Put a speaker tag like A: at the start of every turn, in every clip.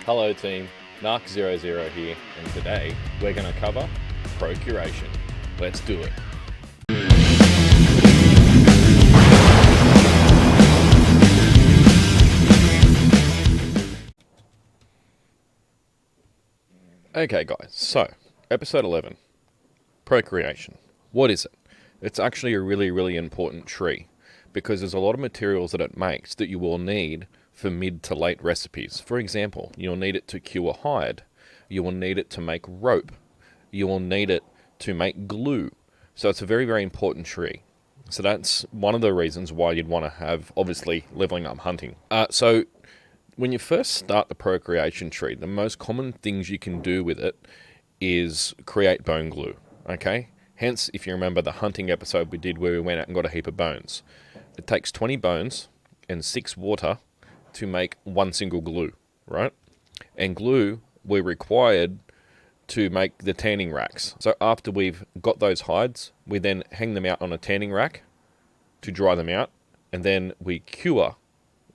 A: Hello team, Narc00 here, and today we're going to cover Procuration. Let's do it. Okay guys, so episode 11, Procreation. What is it? It's actually a really important tree because there's a lot of materials that it makes that you will need for mid to late recipes. For example, you'll need it to cure hide, you will need it to make rope, you will need it to make glue. So it's a very important tree. So that's one of the reasons why you'd want to have, obviously, leveling up hunting. So when you first start the procreation tree, the most common things you can do with it is create bone glue, okay? Hence, if you remember the hunting episode we did where we went out and got a heap of bones. It takes 20 bones and 6 water to make one single glue, right? And glue we're required to make the tanning racks. So after we've got those hides, we then hang them out on a tanning rack to dry them out, and then we cure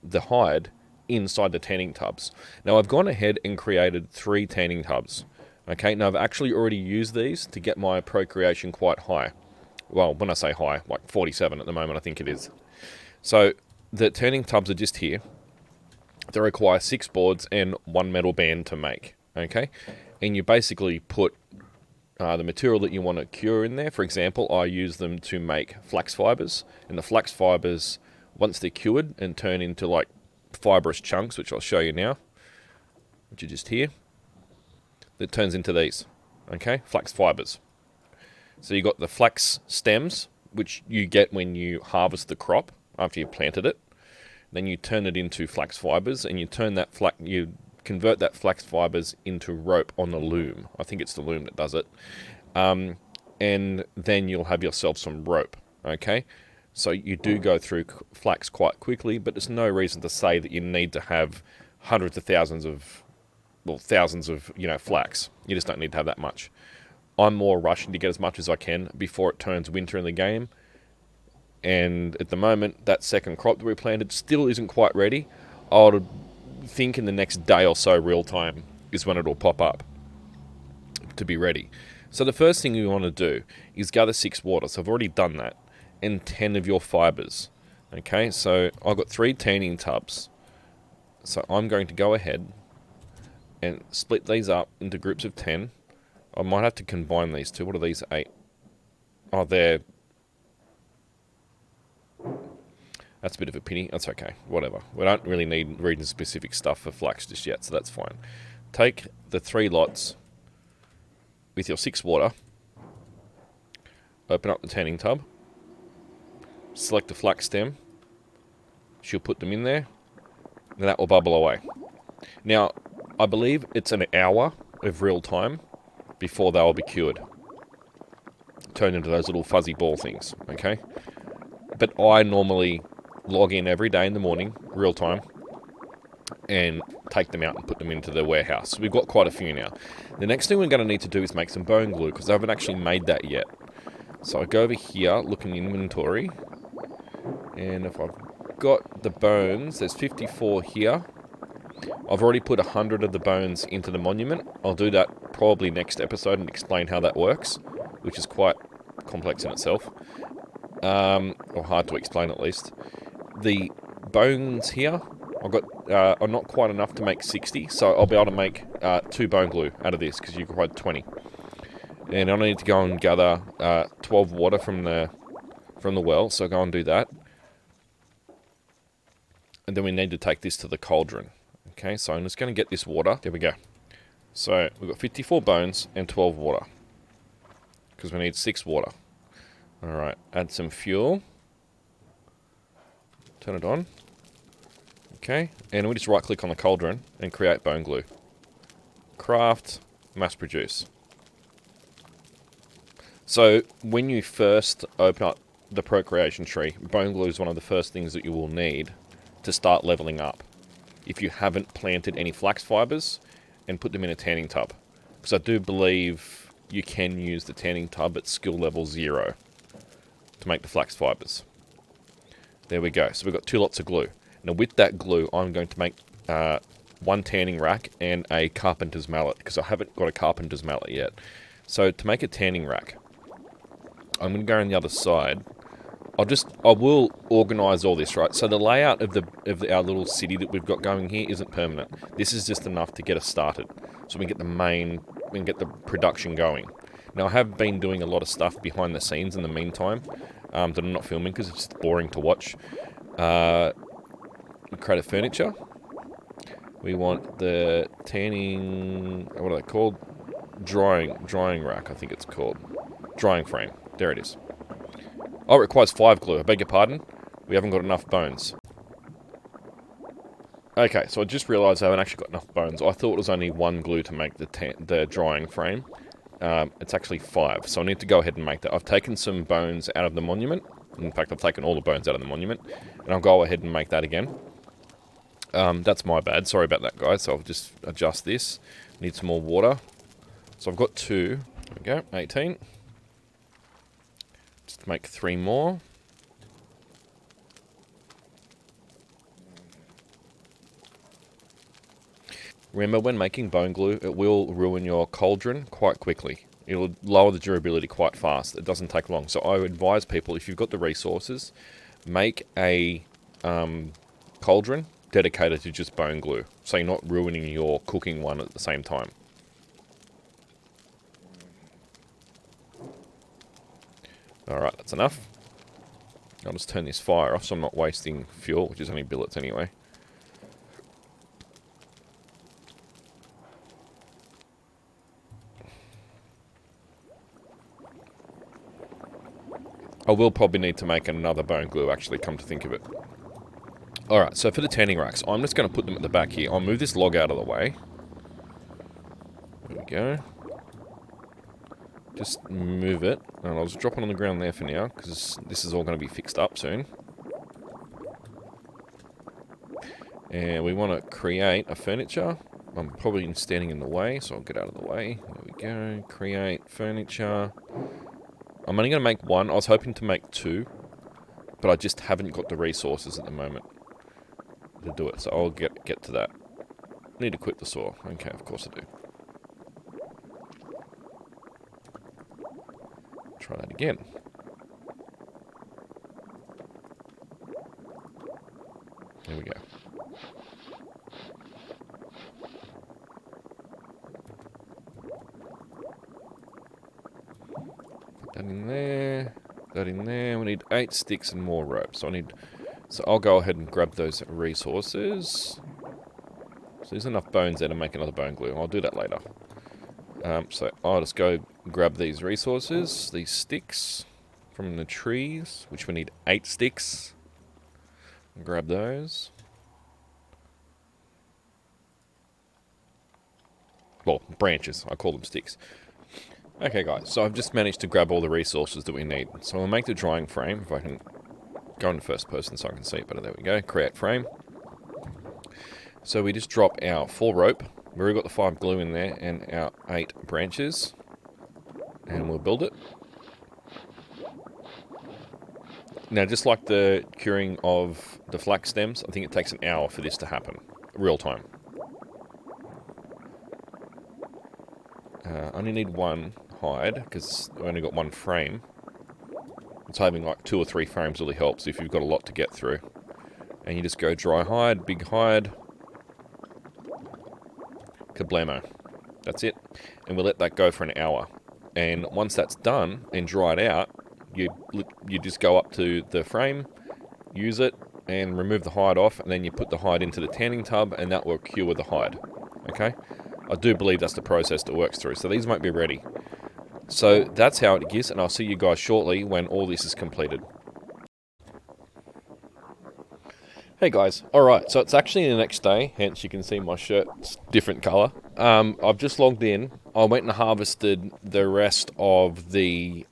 A: the hide inside the tanning tubs. Now I've gone ahead and created 3 tanning tubs. Okay, now I've actually already used these to get my procreation quite high. Well, when I say high, like 47 at the moment I think it is. So the tanning tubs are just here. They require 6 boards and 1 metal band to make, okay? And you basically put the material that you want to cure in there. For example, I use them to make flax fibers, and the flax fibers, once they're cured and turn into like fibrous chunks, which I'll show you now, which are just here, that turns into these, okay? Flax fibers. So you got the flax stems, which you get when you harvest the crop after you've planted it. Then you turn it into flax fibers, and you convert that flax fibers into rope on the loom. I think it's the loom that does it. And then you'll have yourself some rope, okay? So you do go through flax quite quickly, but there's no reason to say that you need to have hundreds of thousands of, well, thousands of, flax. You just don't need to have that much. I'm more rushing to get as much as I can before it turns winter in the game. And at the moment, that second crop that we planted still isn't quite ready. I would think in the next day or so, real time, is when it'll pop up to be ready. So the first thing you want to do is gather 6 water. So I've already done that. And 10 of your fibers. Okay, so I've got 3 tanning tubs. So I'm going to go ahead and split these up into groups of 10. I might have to combine these two. What are these? 8. Oh, they're... That's a bit of a pity. That's okay. Whatever. We don't really need region-specific stuff for flax just yet, so that's fine. Take the 3 lots with your 6 water. Open up the tanning tub. Select the flax stem. She'll put them in there. And that will bubble away. Now, I believe it's an hour of real time before they will be cured. Turn into those little fuzzy ball things, okay? But I normally log in every day in the morning, real time, and take them out and put them into the warehouse. We've got quite a few now. The next thing we're going to need to do is make some bone glue, because I haven't actually made that yet. So I go over here, look in inventory, and if I've got the bones, there's 54 here. I've already put 100 of the bones into the monument. I'll do that probably next episode and explain how that works, which is quite complex in itself. Or hard to explain at least. The bones here, I've got are not quite enough to make 60, so I'll be able to make 2 bone glue out of this, because you require 20. And I need to go and gather 12 water from the well, so go and do that. And then we need to take this to the cauldron. Okay, so I'm just going to get this water. There we go. So we've got 54 bones and 12 water, because we need 6 water. Alright, add some fuel. Turn it on. Okay, and we just right click on the cauldron and create bone glue. Craft, mass produce. So when you first open up the procreation tree, bone glue is one of the first things that you will need to start leveling up. If you haven't planted any flax fibers and put them in a tanning tub. Because I do believe you can use the tanning tub at skill level 0 to make the flax fibers. There we go. So we've got 2 lots of glue. Now with that glue, I'm going to make one tanning rack and a carpenter's mallet, because I haven't got a carpenter's mallet yet. So to make a tanning rack, I'm going to go on the other side. I will organise all this, right? So the layout of our little city that we've got going here isn't permanent. This is just enough to get us started, so we can get the production going. Now, I have been doing a lot of stuff behind the scenes in the meantime that I'm not filming because it's just boring to watch. Create a furniture. We want the tanning, what are they called? Drying rack, I think it's called. Drying frame. There it is. Oh, it requires 5 glue. I beg your pardon. We haven't got enough bones. Okay, so I just realised I haven't actually got enough bones. I thought it was only 1 glue to make the drying frame. It's actually 5, so I need to go ahead and make that. I've taken some bones out of the monument. In fact, I've taken all the bones out of the monument. And I'll go ahead and make that again. That's my bad. Sorry about that, guys. So I'll just adjust this. Need some more water. So I've got 2. There we go, 18. Just make 3 more. Remember, when making bone glue, it will ruin your cauldron quite quickly. It'll lower the durability quite fast. It doesn't take long. So I would advise people, if you've got the resources, make a cauldron dedicated to just bone glue, so you're not ruining your cooking one at the same time. Alright, that's enough. I'll just turn this fire off so I'm not wasting fuel, which is only billets anyway. I will probably need to make another bone glue, actually, come to think of it. Alright, so for the tanning racks, I'm just going to put them at the back here. I'll move this log out of the way. There we go. Just move it, and I'll just drop it on the ground there for now, because this is all going to be fixed up soon. And we want to create a furniture. I'm probably standing in the way, so I'll get out of the way. There we go. Create furniture. I'm only going to make 1. I was hoping to make 2, but I just haven't got the resources at the moment to do it, so I'll get to that. Need to quit the saw. Okay, of course I do. Try that again. There we go. Put that in there. That in there. We need 8 sticks and more rope. So I'll go ahead and grab those resources. So there's enough bones there to make another bone glue. I'll do that later. So I'll just go grab these resources, these sticks from the trees, which we need 8 sticks. Grab those. Well, branches. I call them sticks. Okay, guys. So I've just managed to grab all the resources that we need. So we'll make the drying frame. If I can go into first person so I can see it better. There we go. Create frame. So we just drop our 4 rope. We've already got the 5 glue in there and our 8 branches. And we'll build it. Now, just like the curing of the flax stems, I think it takes an hour for this to happen. Real time. I only need 1 hide, because I've only got 1 frame. It's having like 2 or 3 frames really helps if you've got a lot to get through. And you just go dry hide, big hide. Kablamo. That's it. And we'll let that go for an hour. And once that's done and dried out, you just go up to the frame, use it, and remove the hide off, and then you put the hide into the tanning tub, and that will cure the hide. Okay? I do believe that's the process that works through. So these won't be ready. So that's how it is, and I'll see you guys shortly when all this is completed. Hey guys, alright, so it's actually the next day, hence you can see my shirt's different colour. I've just logged in. I went and harvested the rest of the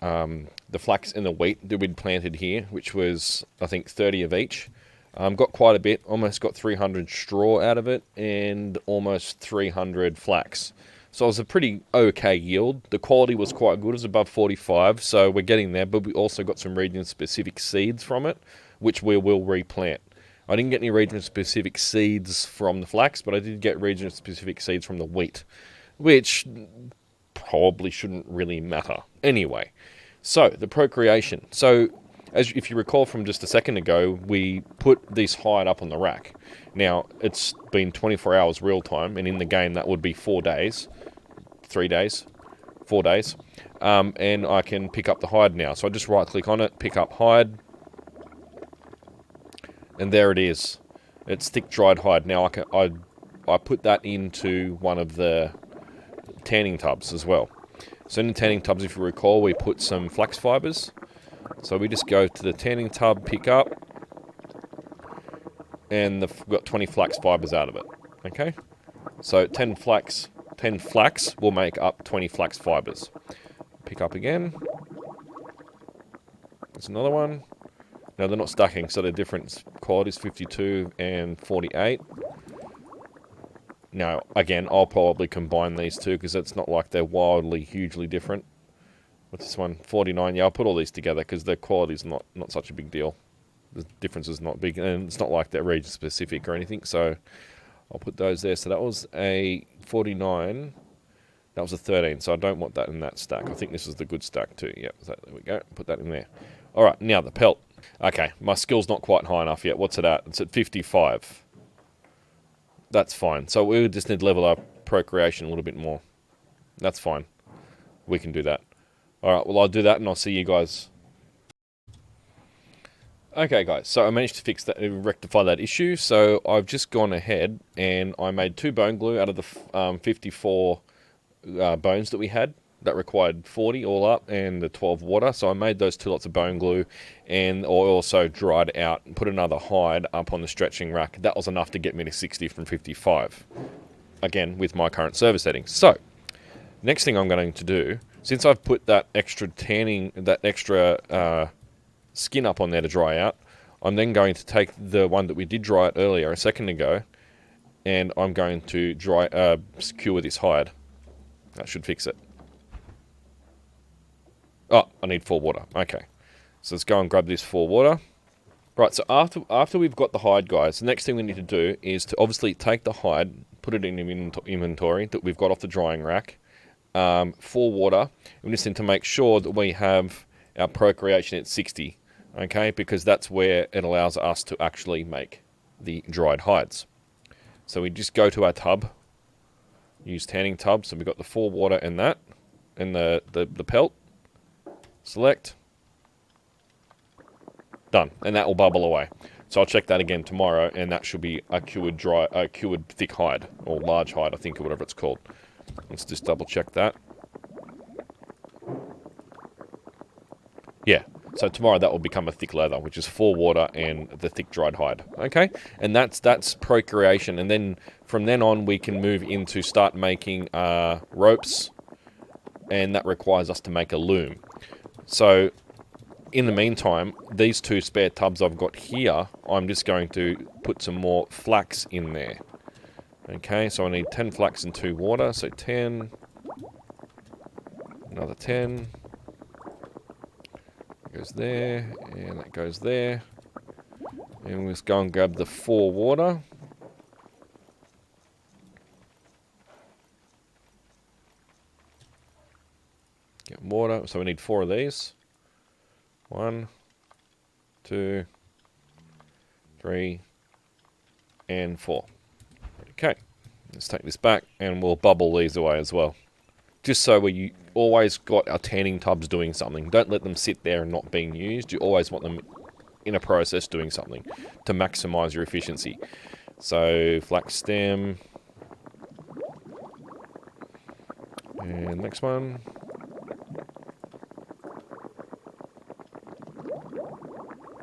A: flax and the wheat that we'd planted here, which was, I think, 30 of each. Got quite a bit, almost got 300 straw out of it, and almost 300 flax. So it was a pretty okay yield. The quality was quite good, it was above 45, so we're getting there, but we also got some region-specific seeds from it, which we will replant. I didn't get any region-specific seeds from the flax, but I did get region-specific seeds from the wheat, which probably shouldn't really matter. Anyway, so the procreation. So, if you recall from just a second ago, we put this hide up on the rack. Now, it's been 24 hours real time, and in the game that would be 4 days, 3 days, 4 days. And I can pick up the hide now. So I just right click on it, pick up hide, and there it is. It's thick dried hide. Now I put that into one of the tanning tubs as well. So in the tanning tubs, if you recall, we put some flax fibres. So we just go to the tanning tub, pick up, and we've got 20 flax fibres out of it. Okay, so 10 flax will make up 20 flax fibres. Pick up again. There's another one. No, they're not stacking, so they're different qualities, 52 and 48. Now, again, I'll probably combine these two because it's not like they're wildly, hugely different. What's this one? 49. Yeah, I'll put all these together because their quality's not such a big deal. The difference is not big, and it's not like they're region specific or anything, so I'll put those there. So that was a 49. That was a 13, so I don't want that in that stack. I think this is the good stack too. Yep, so there we go. Put that in there. All right, now the pelt. Okay, my skill's not quite high enough yet. What's it at? It's at 55. That's fine. So we just need to level our procreation a little bit more. That's fine. We can do that. All right, well, I'll do that, and I'll see you guys. Okay, guys, so I managed to fix that, rectify that issue. So I've just gone ahead, and I made 2 bone glue out of the 54 bones that we had. That required 40 all up, and the 12 water. So I made those 2 lots of bone glue, and I also dried out and put another hide up on the stretching rack. That was enough to get me to 60 from 55. Again, with my current server settings. So, next thing I'm going to do, since I've put that extra tanning, that extra skin up on there to dry out, I'm then going to take the one that we did dry out earlier, a second ago, and I'm going to secure this hide. That should fix it. Oh, I need 4 water. Okay. So let's go and grab this 4 water. Right, so after we've got the hide, guys, the next thing we need to do is to obviously take the hide, put it in inventory that we've got off the drying rack, 4 water. We just need to make sure that we have our procreation at 60, okay? Because that's where it allows us to actually make the dried hides. So we just go to our tub, use tanning tub. So we've got the 4 water and that, and the pelt. Select. Done. And that will bubble away. So I'll check that again tomorrow, and that should be a cured thick hide, or large hide, I think, or whatever it's called. Let's just double check that. Yeah. So tomorrow that will become a thick leather, which is 4 water and the thick dried hide. Okay? And that's procreation. And then from then on we can move into start making ropes, and that requires us to make a loom. So, in the meantime, these 2 spare tubs I've got here, I'm just going to put some more flax in there. Okay, so I need 10 flax and 2 water, so 10, another 10, that goes there, and that goes there, and we'll just go and grab the 4 water. Get water, so we need 4 of these. 1, 2, 3, and 4. Okay, let's take this back and we'll bubble these away as well. Just so we always got our tanning tubs doing something. Don't let them sit there and not being used. You always want them in a process doing something to maximize your efficiency. So, flax stem. And next one.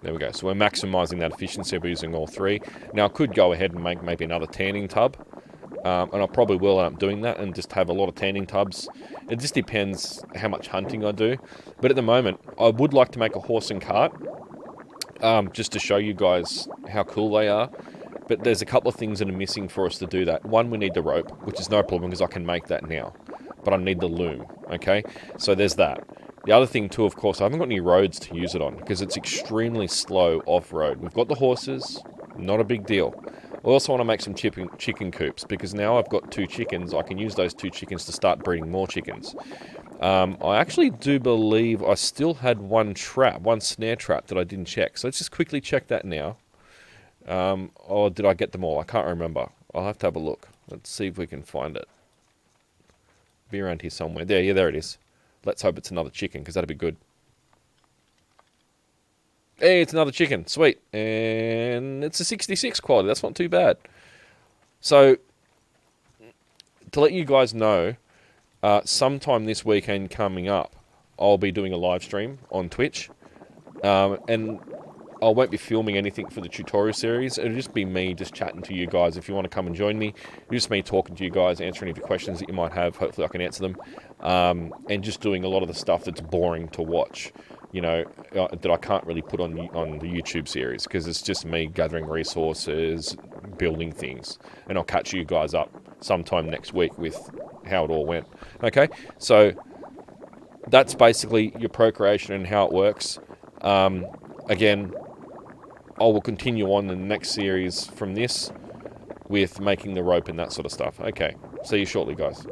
A: There we go. So we're maximizing that efficiency by using all 3. Now I could go ahead and make maybe another tanning tub. And I probably will end up doing that and just have a lot of tanning tubs. It just depends how much hunting I do. But at the moment, I would like to make a horse and cart. Just to show you guys how cool they are. But there's a couple of things that are missing for us to do that. One, we need the rope, which is no problem because I can make that now. But I need the loom, okay? So there's that. The other thing too, of course, I haven't got any roads to use it on because it's extremely slow off-road. We've got the horses, Not a big deal. I also want to make some chicken coops, because now I've got 2 chickens. I can use those 2 chickens to start breeding more chickens. I actually do believe I still had one snare trap that I didn't check. So let's just quickly check that now. Or did I get them all? I can't remember. I'll have to have a look. Let's see if we can find it. Be around here somewhere. There, yeah, there it is. Let's hope it's another chicken, because that'd be good. Hey, it's another chicken. Sweet. And it's a 66 quality. That's not too bad. So, to let you guys know, sometime this weekend coming up, I'll be doing a live stream on Twitch. And I won't be filming anything for the tutorial series. It'll just be me just chatting to you guys. If you want to come and join me, just me talking to you guys, answering any of your questions that you might have. Hopefully I can answer them. And just doing a lot of the stuff that's boring to watch, you know, that I can't really put on the YouTube series, because it's just me gathering resources, building things. And I'll catch you guys up sometime next week with how it all went. Okay, so that's basically your procreation and how it works. Again, I will continue on in the next series from this with making the rope and that sort of stuff. Okay, see you shortly, guys.